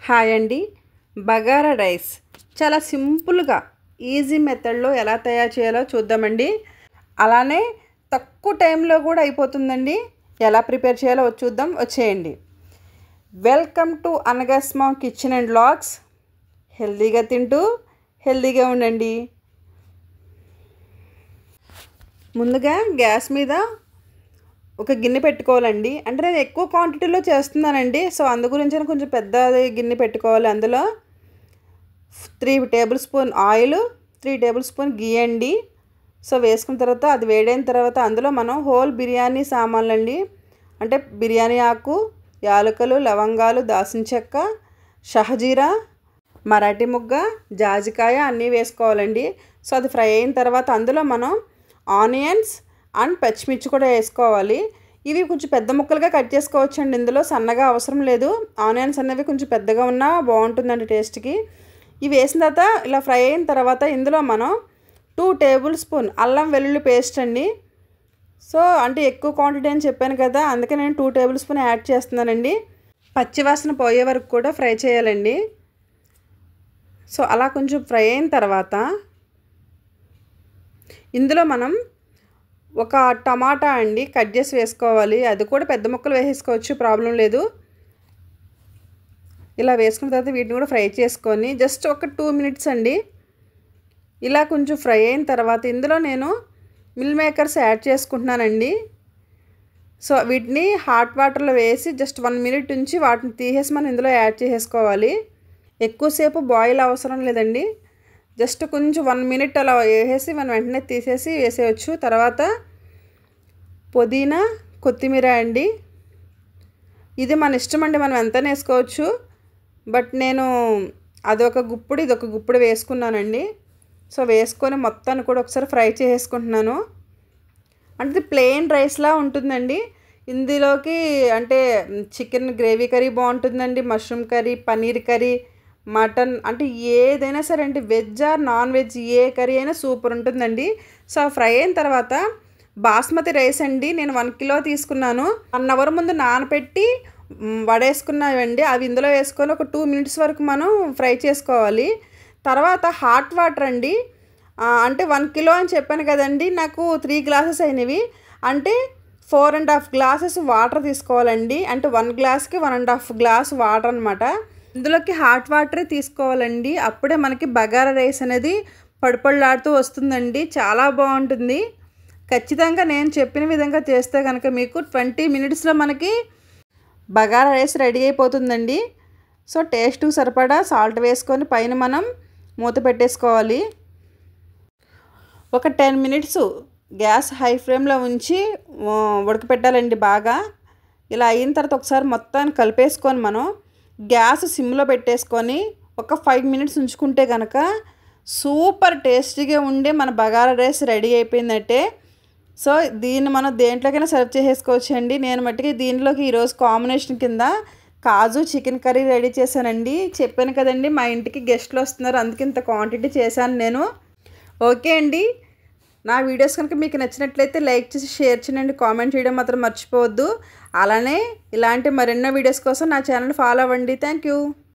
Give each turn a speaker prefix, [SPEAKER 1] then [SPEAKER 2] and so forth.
[SPEAKER 1] Hi అండి. Bagara rice చాలా సింపుల్గా ఈజీ మెథడ్లో ఎలా తయారు చేయాలో చూద్దామండి. అలానే తక్కువ టైంలో కూడా అయిపోతుందండి. ఎలా ప్రిపేర్ చేయాలో చూద్దాం, వచ్చేయండి. Welcome to Anagasma kitchen and vlogs. హెల్తీగా తింటూ హెల్తీగా ఉండండి. ముందుగా గ్యాస్ మీద ఒక గిన్నె పెట్టుకోవాలండి. అంటే నేను ఎక్కువ క్వాంటిటీలో చేస్తున్నానండి, సో అందు గురించి కొంచెం పెద్ద గిన్నె పెట్టుకోవాలి. అందులో 3 tablespoon oil, 3 tablespoon ghee అండి. సో వేసుకున్న తర్వాత అది వేడైన తర్వాత అందులో మనం హోల్ బిర్యానీ సామాన్లు అండి, అంటే బిర్యానీ ఆకు, యాలకులు, లవంగాలు, దాల్చిన చెక్క, షహజీరా, మరాఠీ ముగ్గ, జాజికాయ అన్నీ వేసుకోవాలండి. సో అది ఫ్రై అయిన తర్వాత అందులో మనం ఆనియన్స్ అండ్ పచ్చిమిర్చి కూడా వేసుకోవాలి. ఇవి కొంచెం పెద్ద ముక్కలుగా కట్ చేసుకోవచ్చండి, ఇందులో సన్నగా అవసరం లేదు. ఆనియన్స్ అనేవి కొంచెం పెద్దగా ఉన్నా బాగుంటుందండి టేస్ట్కి. ఇవి వేసిన తర్వాత ఇలా ఫ్రై అయిన తర్వాత ఇందులో మనం 2 టేబుల్ స్పూన్ అల్లం వెల్లుల్లి పేస్ట్ అండి. సో అంటే ఎక్కువ క్వాంటిటీ అని చెప్పాను కదా, అందుకే నేను 2 టేబుల్ స్పూన్ యాడ్ చేస్తున్నానండి. పచ్చివాసన పోయే వరకు కూడా ఫ్రై చేయాలండి. సో అలా కొంచెం ఫ్రై అయిన తర్వాత ఇందులో మనం ఒక టమాటా అండి కట్ చేసి వేసుకోవాలి. అది కూడా పెద్ద ముక్కలు వేసేసుకోవచ్చు, ప్రాబ్లం లేదు. ఇలా వేసుకున్న తర్వాత వీటిని కూడా ఫ్రై చేసుకొని జస్ట్ ఒక 2 మినిట్స్ అండి. ఇలా కొంచెం ఫ్రై అయిన తర్వాత ఇందులో నేను మిల్ మేకర్స్ యాడ్ చేసుకుంటున్నానండి. సో వీటిని హాట్ వాటర్లో వేసి జస్ట్ 1 మినిట్ ఉంచి వాటిని తీసేసి మనం ఇందులో యాడ్ చేసేసుకోవాలి. ఎక్కువసేపు బాయిల్ అవసరం లేదండి, జస్ట్ కొంచెం 1 మినిట్ అలా వేసేసి మనం వెంటనే తీసేసి వేసేయచ్చు. తర్వాత పుదీనా, కొత్తిమీర అండి. ఇది మన ఇష్టం అండి, మనం ఎంతనే వేసుకోవచ్చు. బట్ నేను అదొక గుప్పుడు ఇదొక గుప్పుడు వేసుకున్నానండి. సో వేసుకొని మొత్తాన్ని కూడా ఒకసారి ఫ్రై చేసుకుంటున్నాను. అంటే ప్లెయిన్ రైస్లా ఉంటుందండి. ఇందులోకి అంటే చికెన్ గ్రేవీ కర్రీ బాగుంటుందండి, mushroom curry, paneer curry, mutton, అంటే ఏదైనా సరే అండి, veg or non veg A curry అయినా సూపర్ ఉంటుందండి. సో ఫ్రై అయిన తర్వాత బాస్మతి రైస్ అండి, నేను 1 కిలో తీసుకున్నాను. 1 అవర్ ముందు నానబెట్టి వడేసుకున్నామండి. అవి ఇందులో వేసుకొని ఒక 2 మినిట్స్ వరకు మనం ఫ్రై చేసుకోవాలి. తర్వాత హాట్ వాటర్ అండి, అంటే 1 కిలో అని చెప్పాను కదండి, నాకు 3 గ్లాసెస్ అయినవి, అంటే 4.5 గ్లాసెస్ వాటర్ తీసుకోవాలండి. అంటే 1 గ్లాస్కి 1.5 గ్లాస్ వాటర్ అనమాట. ఇందులోకి హాట్ వాటరే తీసుకోవాలండి, అప్పుడే మనకి బగారా రైస్ అనేది పడిపళ్ళాడుతూ వస్తుందండి, చాలా బాగుంటుంది. ఖచ్చితంగా నేను చెప్పిన విధంగా చేస్తే కనుక మీకు 20 మినిట్స్లో మనకి బగారా రైస్ రెడీ అయిపోతుందండి. సో టేస్ట్కి సరిపడా సాల్ట్ వేసుకొని పైన మనం మూత పెట్టేసుకోవాలి. ఒక 10 మినిట్స్ గ్యాస్ హై ఫ్లేమ్లో ఉంచి ఉడకపెట్టాలండి బాగా. ఇలా అయిన తర్వాత ఒకసారి మొత్తాన్ని కలిపేసుకొని మనం గ్యాస్ సిమ్లో పెట్టేసుకొని ఒక 5 మినిట్స్ ఉంచుకుంటే కనుక సూపర్ టేస్టీగా ఉండే మన బగారా రైస్ రెడీ అయిపోయిందంటే. సో దీన్ని మనం దేంట్లోకైనా సర్వ్ చేసేసుకోవచ్చు అండి. నేను మట్టుకి దీనిలోకి ఈరోజు కాంబినేషన్ కింద కాజు చికెన్ కర్రీ రెడీ చేశానండి. చెప్పాను కదండి, మా ఇంటికి గెస్ట్లు వస్తున్నారు, అందుకే ఇంత క్వాంటిటీ చేశాను నేను. ఓకే అండి, నా వీడియోస్ కనుక మీకు నచ్చినట్లయితే లైక్ చేసి షేర్ చేయండి, కామెంట్ చేయడం మాత్రం మర్చిపోవద్దు. అలానే ఇలాంటి మరెన్నో వీడియోస్ కోసం నా ఛానల్ ఫాలో అవ్వండి. Thank you.